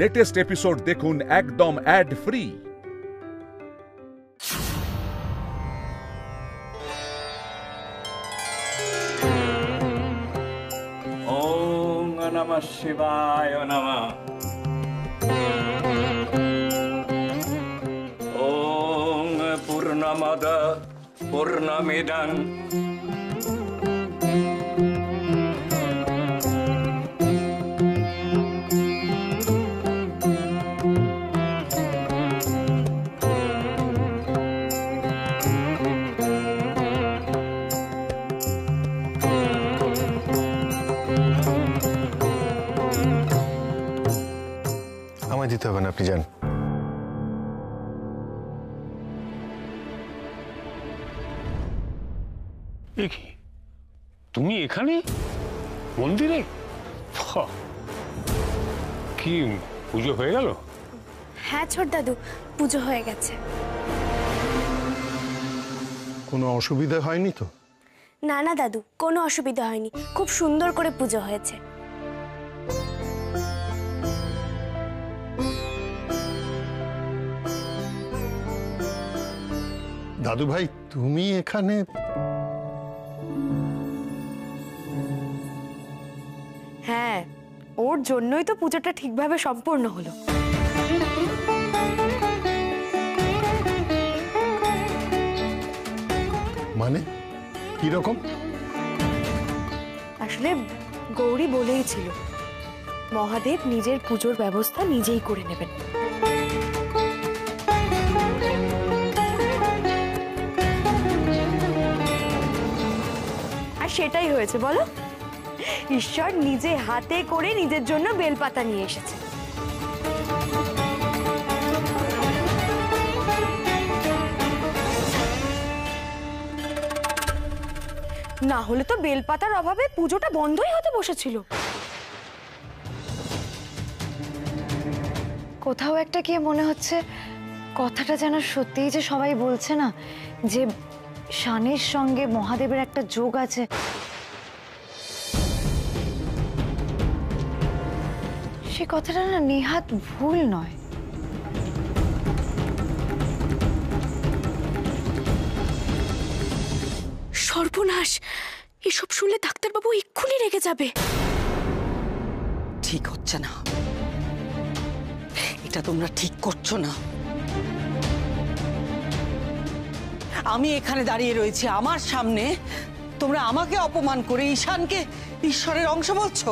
Latest episode দেখুন একদম add free. ওম নমঃ শিবায় নমঃ। ওম পূর্ণমদ পূর্ণমিদং দিতে হবে না, আপনি যান। তুমি এখানে মন্দিরে? কি পুজো হয়ে গেল? হ্যাঁ ছোট দাদু, পুজো হয়ে গেছে। কোনো অসুবিধা হয়নি তো? না না দাদু, কোনো অসুবিধা হয়নি, খুব সুন্দর করে পুজো হয়েছে। দাদু ভাই, তুমি এখানে? হ্যাঁ, ওর জন্যই তো পুজোটা ঠিকভাবে সম্পূর্ণ হলো। মানে কি রকম? আসলে গৌরী বলেই ছিল মহাদেব নিজের পুজোর ব্যবস্থা নিজেই করে নেবেন। আর সেটাই হয়েছে বলো, ঈশ্বর নিজে হাতে করে নিজের জন্য বেলপাতা নিয়ে এসেছে। না হলে তো বেলপাতার অভাবে পুজোটা বন্ধই হতে বসেছিল। কোথাও একটা কি মনে হচ্ছে কথাটা যেন সত্যিই যে সবাই বলছে না যে শানির সঙ্গে মহাদেবের একটা যোগ আছে। সে কথাটা না নেহাত ভুল নয়। সর্বনাশ, এসব শুনলে ডাক্তারবাবু এক্ষুনি রেগে যাবে। ঠিক হচ্ছে না, এটা তোমরা ঠিক করছো না। আমি এখানে দাঁড়িয়ে রয়েছি, আমার সামনে তোমরা আমাকে অপমান করে ঈশানকে ঈশ্বরের অংশ বলছো।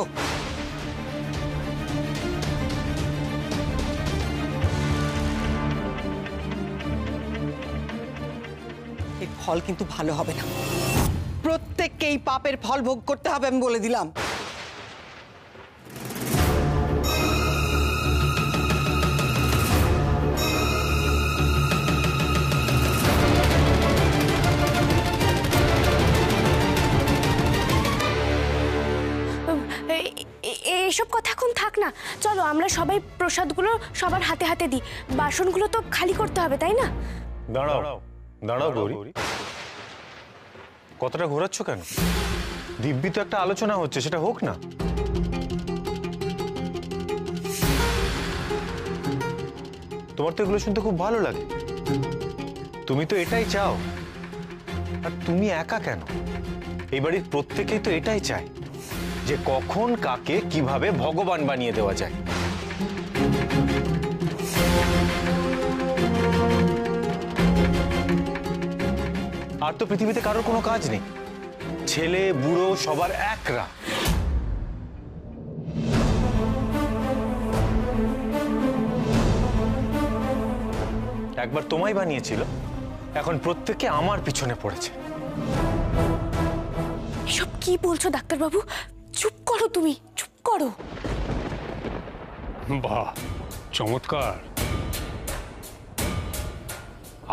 এর ফল কিন্তু ভালো হবে না, প্রত্যেককে এই পাপের ফল ভোগ করতে হবে, আমি বলে দিলাম। এসব কথা এখন থাক না, চলো আমরা সবাই প্রসাদগুলো সবার হাতে হাতে দিই। বাসনগুলো তো খালি করতে হবে, তাই না? দাঁড়াও দাঁড়াও গৌরী, কথাটা ঘোরাচ্ছ কেন? দিব্যি তো একটা আলোচনা হচ্ছে, সেটা হোক না। তোমার তো এগুলো শুনতে খুব ভালো লাগে, তুমি তো এটাই চাও। আর তুমি একা কেন, এই বাড়ির প্রত্যেকেই তো এটাই চায় যে কখন কাকে কিভাবে ভগবান বানিয়ে দেওয়া যায়। আর তো পৃথিবীতে কারোর কোনো কাজ নেই, ছেলে বুড়ো সবার একরা। একবার তোমায় বানিয়েছিল, এখন প্রত্যেকে আমার পিছনে পড়েছে। এসব কি বলছো ডাক্তারবাবু? চুপ করো, তুমি চুপ করো। বাহ, চমৎকার।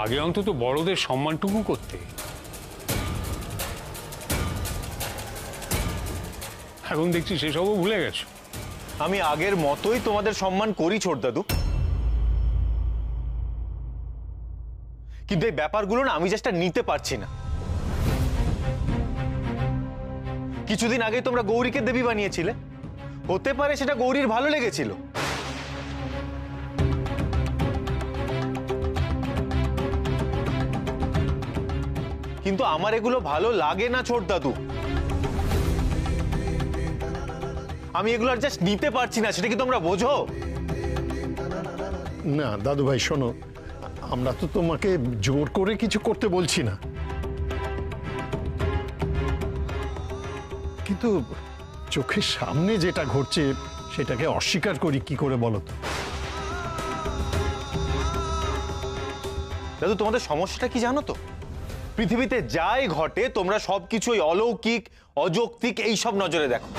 আগে অন্তত বড়দের সম্মানটুকু করতে, এখন দেখছি সেসবও ভুলে গেছো। আমি আগের মতোই তোমাদের সম্মান করি ছোট দাদু, কিন্তু এই ব্যাপারগুলো না আমি জাস্ট নিতে পারছি না। কিছুদিন আগে তোমরা গৌরীকে দেবী বানিয়েছিলে, হতে পারে সেটা গৌরীর ভালো লেগেছিল, কিন্তু আমার এগুলো ভালো লাগে না ছোট দাদু। আমি এগুলো আর জাস্ট নিতে পারছি না, সেটা কি তোমরা বোঝো? না দাদু ভাই শোনো, আমরা তো তোমাকে জোর করে কিছু করতে বলছি না, কিন্তু চোখের সামনে যেটা ঘটছে সেটাকে অস্বীকার করি কি করে বলো তো? দাদু তোমাদের সমস্যাটা কি জানো তো? পৃথিবীতে যাই ঘটে তোমরা সবকিছু ওই অলৌকিক অযৌক্তিক এইসব নজরে দেখো।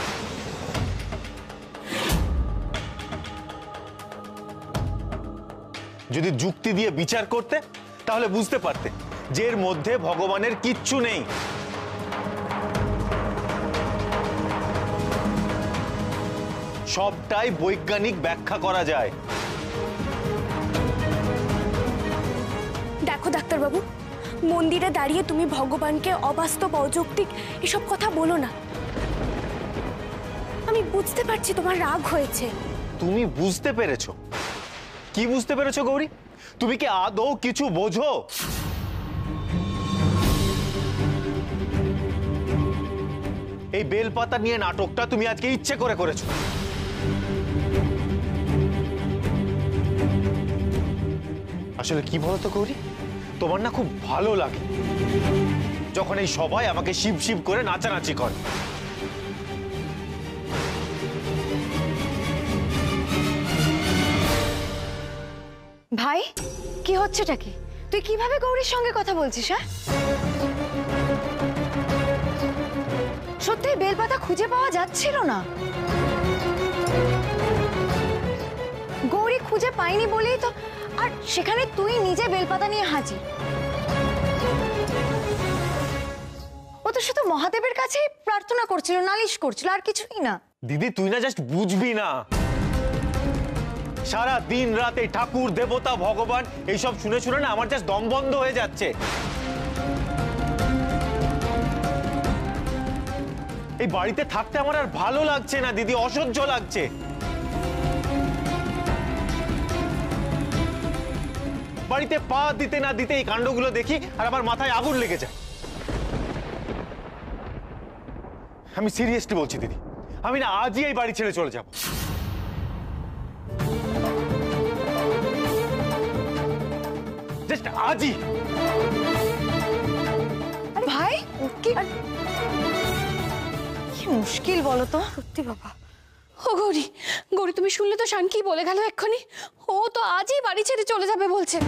যদি যুক্তি দিয়ে বিচার করতে তাহলে বুঝতে পারতে যে এর মধ্যে ভগবানের কিচ্ছু নেই। সবটাই বৈজ্ঞানিক ব্যাখ্যা করা যায়। দেখো ডাক্তারবাবু, মন্দিরে দাঁড়িয়ে তুমি ভগবানকে অবাস্তব অযৌক্তিক এসব কথা বলো না। আমি বুঝতে পারছি তোমার রাগ হয়েছে। তুমি বুঝতে পেরেছো? কি বুঝতে পেরেছো গৌরী? তুমি কি আদৌ কিছু বোঝো? এই বেলপাতা নিয়ে নাটকটা তুমি আজকে ইচ্ছে করে করেছো। আসলে কি বলতো গৌরী, তোমার না খুব ভালো লাগে যখন এই সবাই আমাকে শিব শিব করে নাচানাচি করে। ভাই কি হচ্ছেটা কি? তুই কিভাবে গৌরীর সঙ্গে কথা বলছিস? হ্যাঁ, সত্যি বেলপাতা খুঁজে পাওয়া যাচ্ছিল না। গৌরী খুঁজে পাইনি বলেই তো, আর সেখানে তুই নিজে বেলপাতা নিয়ে হাজির। ও তো শুধু মহাদেবের কাছেই প্রার্থনা করছিল, নালিশ করছিল, আর কিছুই না। দিদি তুই না জাস্ট বুঝবি না, সারা দিন রাত এই ঠাকুর দেবতা ভগবান এইসব শুনে শুনে না আমার জাস্ট দম বন্ধ হয়ে যাচ্ছে। এই বাড়িতে থাকতে আমার আর ভালো লাগছে না দিদি, অসহ্য লাগছে। বাড়িতে পা দিতে না দিতে এই কাণ্ডগুলো দেখি আর আমার মাথায় আগুন লেগে যায়। আমি সিরিয়াসলি বলছি দিদি, আমি না আজই এই বাড়ি ছেড়ে চলে যাব। জাস্ট আজই। ভাই কি মুশকিল বলো তো? সত্যি বাবা। ও গৌরী, গৌরী তুমি শুনলে তো শান কি বলে গেল এক্ষুনি? ও তো আজই বাড়ি ছেড়ে চলে যাবে বলছে।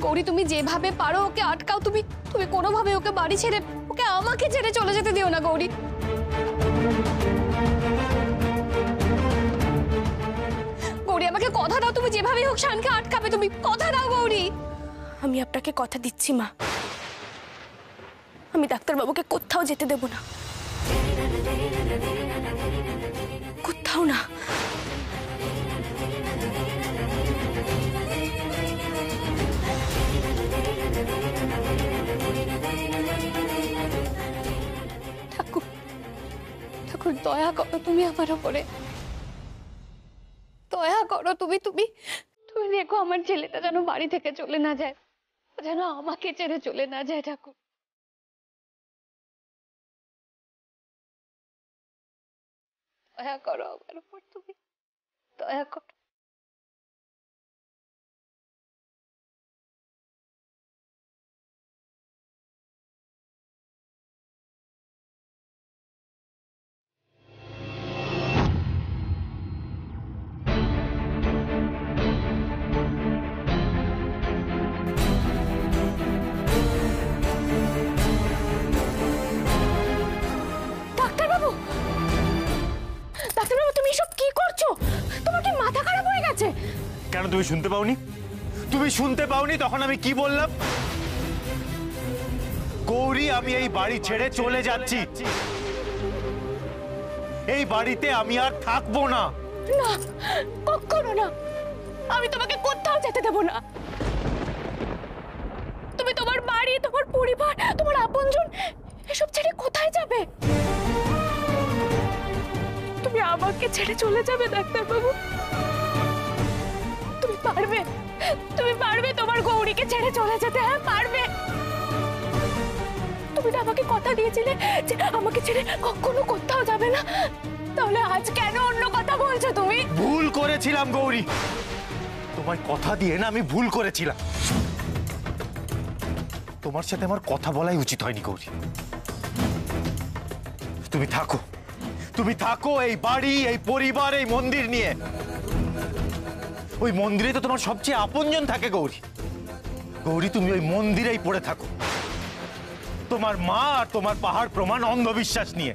গৌরী তুমি যেভাবে পারো ওকে আটকাও, তুমি তুমি কোনোভাবে ওকে বাড়ি ছেড়ে, ওকে আমাকে ছেড়ে চলে যেতে দিও না গৌরী। গৌরী আমাকে কথা দাও, তুমি যেভাবে হোক শানকে আটকাবে, তুমি কথা দাও গৌরী। আমি আপনাকে কথা দিচ্ছি মা, আমি ডাক্তারবাবুকে কোথাও যেতে দেব না, কোথাও না। ঠাকুর, ঠাকুর দয়া করো তুমি আমার উপরে, দয়া করো তুমি তুমি তুমি দেখো আমার ছেলেটা যেন বাড়ি থেকে চলে না যায়, যেন আমাকে ছেড়ে চলে না যায়। ঠাকুর দয়া করো আমার উপর, তুমি দয়া করো। ডাক্তারবাবু, ডাক্তারবাবু তুমি এসব কি করছো? তোমার কি মাথা খারাপ হয়ে গেছে? কেন তুমি শুনতে পাওনি? তুমি শুনতে পাওনি তখন আমি কি বললাম? গৌরী আমি এই বাড়ি ছেড়ে চলে যাচ্ছি, এই বাড়িতে আমি আর থাকবো না। না, কখনো না, আমি তোমাকে কোথাও যেতে দেব না। তুমি তোমার বাড়ি, তোমার পরিবার, তোমার আপনজন এসব ছেড়ে কোথায় যাবে? তুমি আমাকে ছেড়ে চলে যাবে ডাক্তারবাবু? তুমি পারবে? তুমি পারবে তোমার গৌরীকে ছেড়ে চলে যেতে? হ্যাঁ পারবে? তুমি তো আমাকে কথা দিয়েছিলে যে আমাকে ছেড়ে কখনো কোথাও যাবে না, তাহলে আজ কেন অন্য কথা বলছো তুমি? ভুল করেছিলাম গৌরী, তোমার কথা দিয়ে না আমি ভুল করেছিলাম। তোমার সাথে আমার কথা বলাই উচিত হয়নি গৌরী। তুমি থাকো, তুমি থাকো এই বাড়ি, এই পরিবার, এই মন্দির নিয়ে। ওই মন্দিরে তো তোমার সবচেয়ে আপনজন থাকে গৌরী। গৌরী তুমি ওই মন্দিরেই পড়ে থাকো, তোমার মা আর তোমার পাহাড় প্রমাণ অন্ধবিশ্বাস নিয়ে।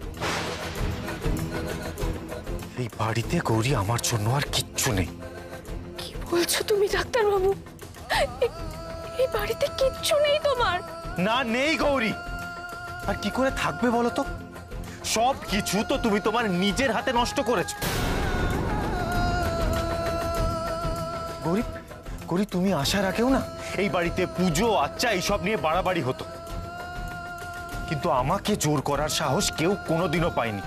এই বাড়িতে গৌরী আমার জন্য আর কিচ্ছু নেই। কি বলছো তুমি ডাক্তারবাবু? এই বাড়িতে কিচ্ছু নেই তোমার? না নেই গৌরী, আর কি করে থাকবে বলো তো? সব কিছু তো তুমি তোমার নিজের হাতে নষ্ট করেছো। গৌরী, গৌরী তুমি আসার আগেও না এই বাড়িতে পুজো আচ্ছা এইসব নিয়ে বাড়াবাড়ি হতো, কিন্তু আমাকে জোর করার সাহস কেউ কোনোদিনও পায়নি।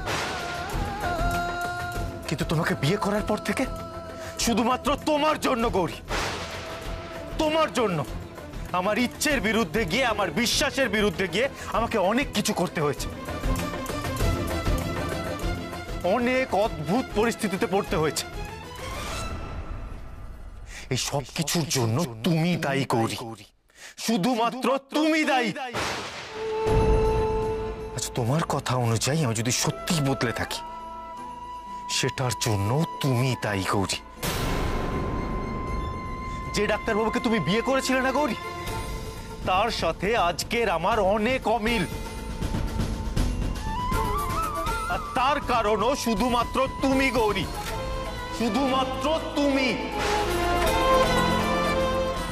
কিন্তু তোমাকে বিয়ে করার পর থেকে শুধুমাত্র তোমার জন্য গৌরী, তোমার জন্য আমার ইচ্ছের বিরুদ্ধে গিয়ে, আমার বিশ্বাসের বিরুদ্ধে গিয়ে আমাকে অনেক কিছু করতে হয়েছে, অনেক অদ্ভুত পরিস্থিতিতে পড়তে হয়েছে। এই সব কিছুর জন্য তুমি দায়ী গৌরী, শুধুমাত্র তুমি দায়ী। আচ্ছা তোমার কথা অনুযায়ী আমি যদি সত্যি বদলে থাকি, সেটার জন্য তুমি দায়ী গৌরী। যে ডাক্তারবাবুকে তুমি বিয়ে করেছিলে না গৌরী, তার সাথে আজকের আমার অনেক অমিল, আর তার কারণও শুধুমাত্র তুমি গৌরী, শুধুমাত্র তুমি।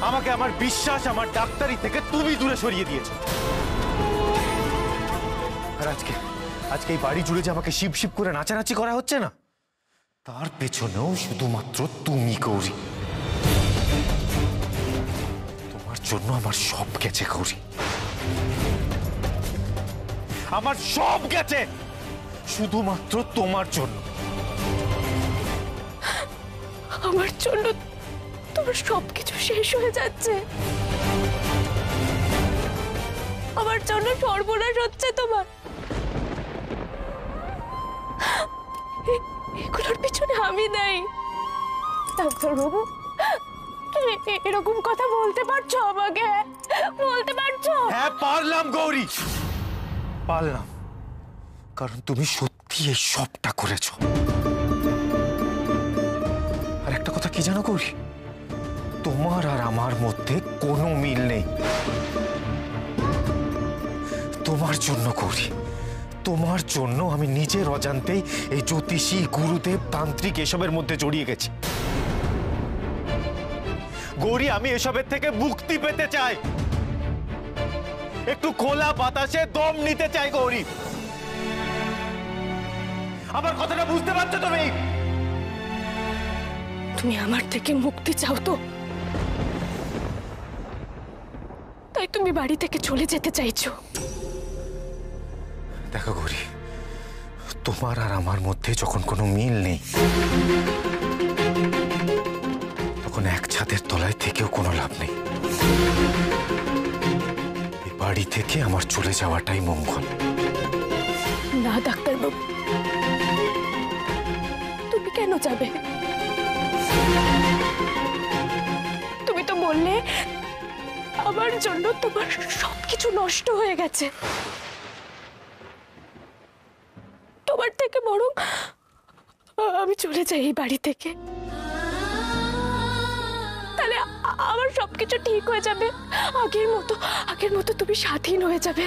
আমাকে আমার বিশ্বাস, আমার ডাক্তারি থেকে তুমি দূরে সরিয়ে দিয়েছো। আর আজকে আজকে এই বাড়ি জুড়ে যে আমাকে শিব শিব করে নাচানাচি করা হচ্ছে না, তার পেছনেও শুধুমাত্র তুমি গৌরী। তোমার জন্য আমার সব গেছে গৌরী, আমার সব গেছে শুধুমাত্র তোমার জন্য। আমার জন্য তোমার সবকিছু শেষ হয়ে যাচ্ছে, আমার জন্য সর্বনাশ হচ্ছে তোমার। এগুলোর পিছনে আমি দায়ী। ডাক্তারবাবু, তুমি এরকম কথা বলতে পারছো আমাকে? বলতে পারছো? হ্যাঁ পারলাম গৌরী, পারলাম, কারণ তুমি সত্যি এই সবটা করেছো। আর একটা কথা কি জানো গৌরী, তোমার আর আমার মধ্যে কোনো মিল নেই। তোমার জন্য গৌরী, তোমার জন্য আমি নিজের অজান্তেই এই জ্যোতিষী, গুরুদেব, তান্ত্রিক এসবের মধ্যে জড়িয়ে গেছি। গৌরী আমি এসবের থেকে মুক্তি পেতে চাই, একটু খোলা বাতাসে দম নিতে চাই গৌরী। আমার কথাটা বুঝতে পারছো তুমি? তুমি আমার থেকে মুক্তি চাও তো, তাই তুমি বাড়ি থেকে চলে যেতে চাইছো। দেখো গৌরী, তোমার আর আমার মধ্যে যখন কোনো মিল নেই, তখন এক ছাদের তলায় থেকেও কোনো লাভ নেই। এই বাড়ি থেকে আমার চলে যাওয়াটাই মঙ্গল। না ডাক্তারবাবু, তুমি কেন যাবে? তুমি তো বললে আমার জন্য তোমার সবকিছু নষ্ট হয়ে গেছে। তোমার থেকে বরং আমি চলে যাই এই বাড়ি থেকে, তাহলে আমার সবকিছু ঠিক হয়ে যাবে। আগের মতো তুমি স্বাধীন হয়ে যাবে।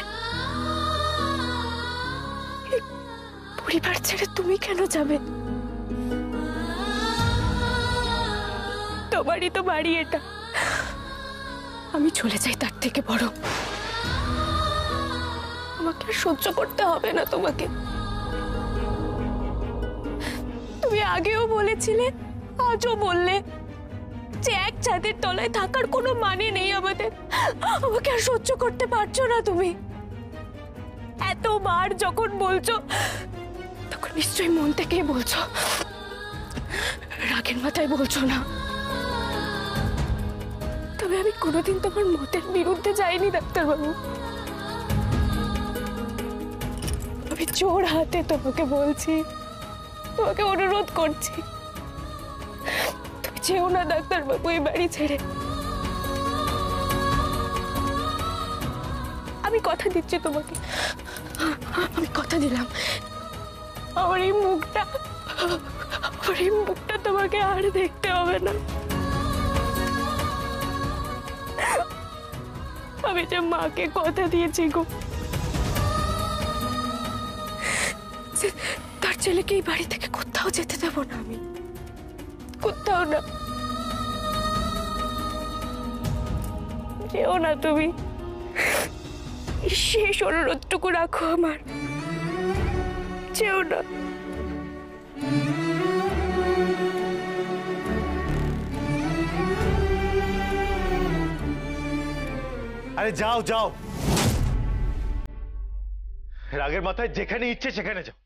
পরিবার ছেড়ে তুমি কেন যাবে? তোমারই তো বাড়ি এটা, আমি চলে যাই তার থেকে বড়। আমাকে আর সহ্য করতে হবে না তোমাকে। তুমি আগেও বলেছিলে, আজও বললে যে এক ছাদের তলায় থাকার কোনো মানে নেই আমাদের। আমাকে আর সহ্য করতে পারছো না তুমি। এতবার যখন বলছো তখন নিশ্চয়ই মন থেকেই বলছো, রাগের মাথায় বলছো না। তবে আমি কোনোদিন তোমার মতের বিরুদ্ধে যাইনি ডাক্তারবাবু। আমি জোর হাতে তোমাকে বলছি, তোমাকে অনুরোধ করছি, তুমি যেও না ডাক্তারবাবু এই বাড়ি ছেড়ে। আমি কথা দিচ্ছি তোমাকে, আমি কথা দিলাম, আমার এই মুখটা তোমাকে আর দেখতে হবে না। আমি যে মাকে কথা দিয়েছি গো, তার ছেলেকে এই বাড়ি থেকে কোথাও যেতে দেব না, আমি কোথাও না। যেও না তুমি, শেষ অনুরোধটুকু রাখো আমার, যেও না। আরে যাও যাও, রাগের মাথায় যেখানে ইচ্ছে সেখানে যাও।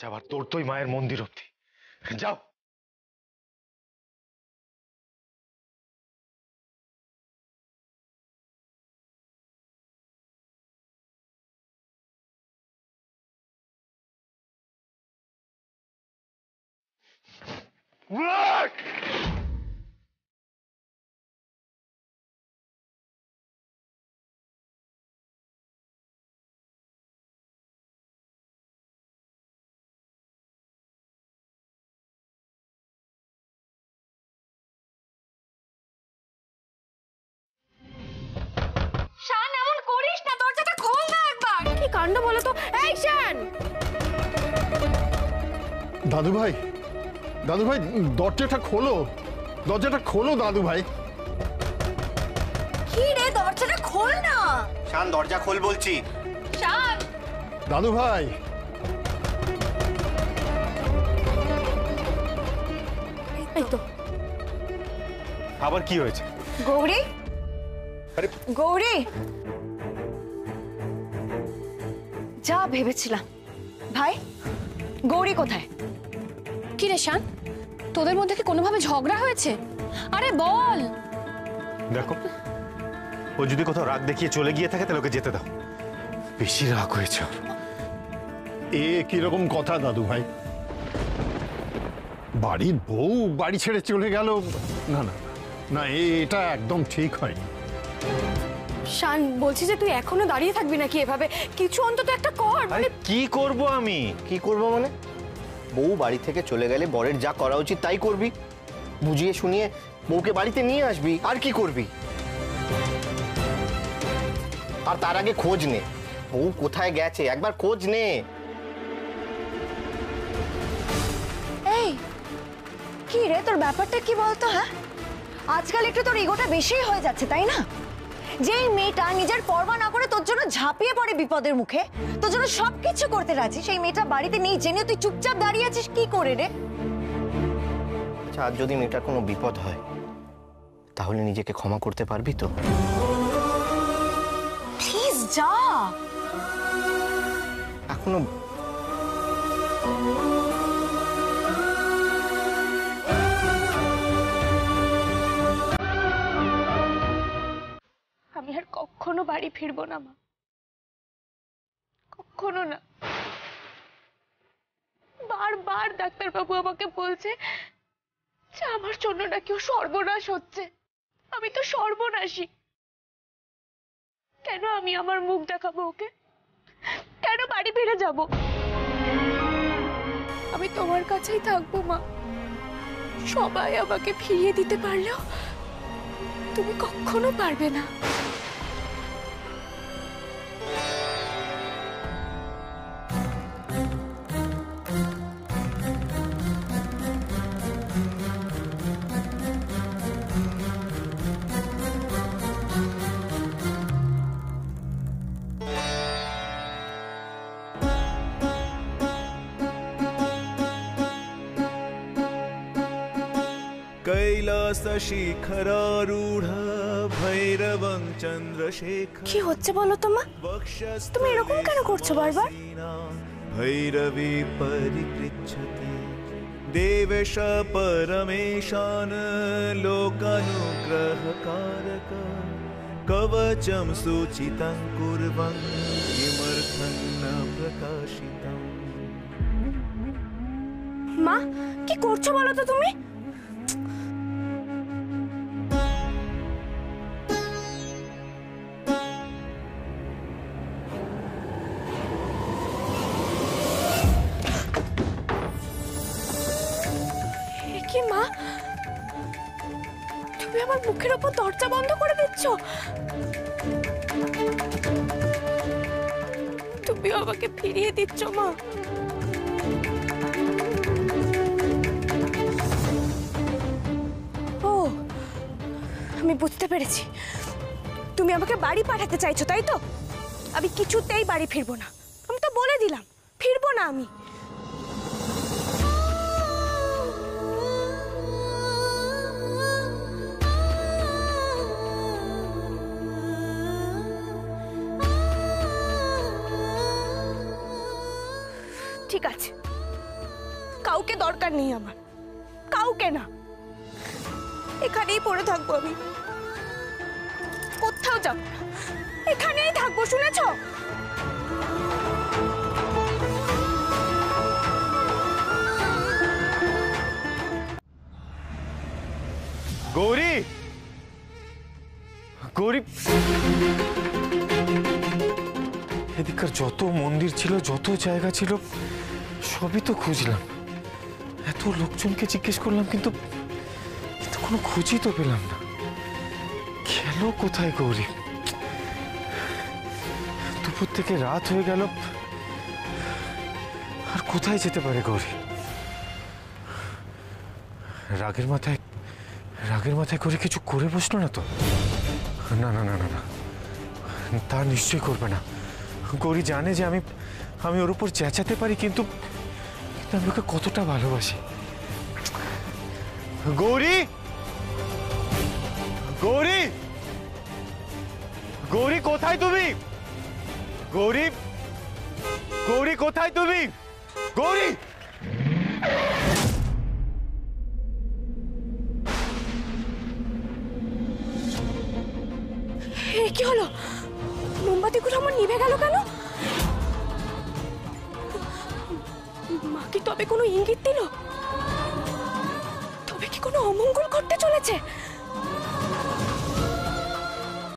যাবার তোর তোই মায়ের মন্দির অব্দি যাও। শান, এমন করিস না, দরজাটা খোল না একবার। কি কাণ্ড বলো তো। এই শান! দাদু ভাই, দাদু ভাই, দরজাটা খোলো, দরজাটা খোলো দাদু ভাই। কি রে, দরজাটা খোল না। শান, দরজা খোল বলছি। শান! দাদু ভাই, এই তো আবার কি হয়েছে? গৌরী, আরে গৌরী, যা ভেবেছিলাম। ভাই, গৌরী কোথায়? কি রে শান, তোদের মধ্যে কি কোনোভাবে ঝগড়া হয়েছে? আরে বল। দেখো, ও যদি কোথাও রাগ দেখিয়ে চলে গিয়ে থাকে তাহলে ওকে যেতে দাও। বেশি রাগ হয়েছে ওর। এ কিরকম কথা দাদু ভাই? বাড়ির বউ বাড়ি ছেড়ে চলে গেল? না না না, এটা একদম ঠিক হয়নি। শান, বলছি যে তুই এখনো দাঁড়িয়ে থাকবি নাকি এভাবে? কিছু অন্তত একটা কর। আরে কি করব আমি? কি করব মানে? বউ বাড়ি থেকে চলে গেলে বরের যা করা উচিত তাই করবি, বুঝিয়ে শুনিয়ে বউকে বাড়িতে নিয়ে আসবি, আর কি করবি? আর তার আগে খোঁজ নে, বউ কোথায় গেছে একবার খোঁজ নে। এই কি রে, তোর ব্যাপারটা কি বলতো? হ্যাঁ, আজকাল একটু তোর ইগোটা বেশি হয়ে যাচ্ছে, তাই না? যেই মেয়েটা নিজের পরোয়া না করে তোর জন্য ঝাঁপিয়ে পড়ে বিপদের মুখে, তোর জন্য সবকিছু করতে রাজি, সেই মেয়েটা বাড়িতে নেই জেনে তুই চুপচাপ দাঁড়িয়ে আছিস কি করে রে? আর যদি মেয়েটার কোনো বিপদ হয় তাহলে নিজেকে ক্ষমা করতে পারবি তো? প্লিজ যা। এখনো আমি আর কখনো বাড়ি ফিরবো না মা, কখনো না। বারবার ডাক্তারবাবু আমাকে বলছে যে আমার জন্য নাকি ও সর্বনাশ হচ্ছে। আমি তো সর্বনাশী। কেন আমি আমার মুখ দেখাবো ওকে? কেন বাড়ি ফিরে যাব? আমি তোমার কাছেই থাকবো মা। সবাই আমাকে ফিরিয়ে দিতে পারলেও তুমি কখনো পারবে না। कैलासशिखरारूढ भैरवं चन्द्रशेखर। কি হচ্ছে বলো তো মা? তুমি এরকম কেন করছো বারবার? भैरवी परिकृच्छते देवेश परमेशान लोकानुग्रहकारक कवचं सूचितं कुर्वन् किमर्थं न प्रकाशितम्। মা কি করছো বলো তো তুমি? কি মা, তুমি আমার মুখের উপর দরজা বন্ধ করে দিচ্ছ? তুমি আমাকে ফিরিয়ে দিচ্ছ মা? ও, আমি বুঝতে পেরেছি, তুমি আমাকে বাড়ি পাঠাতে চাইছো তাই তো? আমি কিছুতেই বাড়ি ফিরবো না, আমি তো বলে দিলাম ফিরবো না আমি। ঠিক আছে, কাউকে দরকার নেই আমার, কাউকে না, এখানেই পড়ে থাকবো আমি, কোথাও যাব না, এখানেই থাকবো, শুনেছো? গৌরী, গৌরী, এদিককার যত মন্দির ছিল, যত জায়গা ছিল, সবই তো খুঁজলাম, এত লোকজনকে জিজ্ঞেস করলাম, কিন্তু কোনো খুঁজই তো পেলাম না। গেল কোথায় গৌরী? দুপুর থেকে রাত হয়ে গেল, আর কোথায় যেতে পারে গৌরী? রাগের মাথায় করে কিছু করে বসলো না তো? না না না না না, তা নিশ্চয়ই করবে না। গৌরী জানে যে আমি ওর উপর চেঁচাতে পারি, কিন্তু আমি ওকে কতটা ভালোবাসি। গৌরী, গৌরী, গৌরী কোথায় তুমি? গৌরী, গৌরী কোথায় তুমি? গৌরী! কি হলো? মোমবাতিগুলো আমার নিভে গেল কেন? মা কি তবে কোনো ইঙ্গিত দিল? তবে কি কোনো অমঙ্গল ঘটতে চলেছে?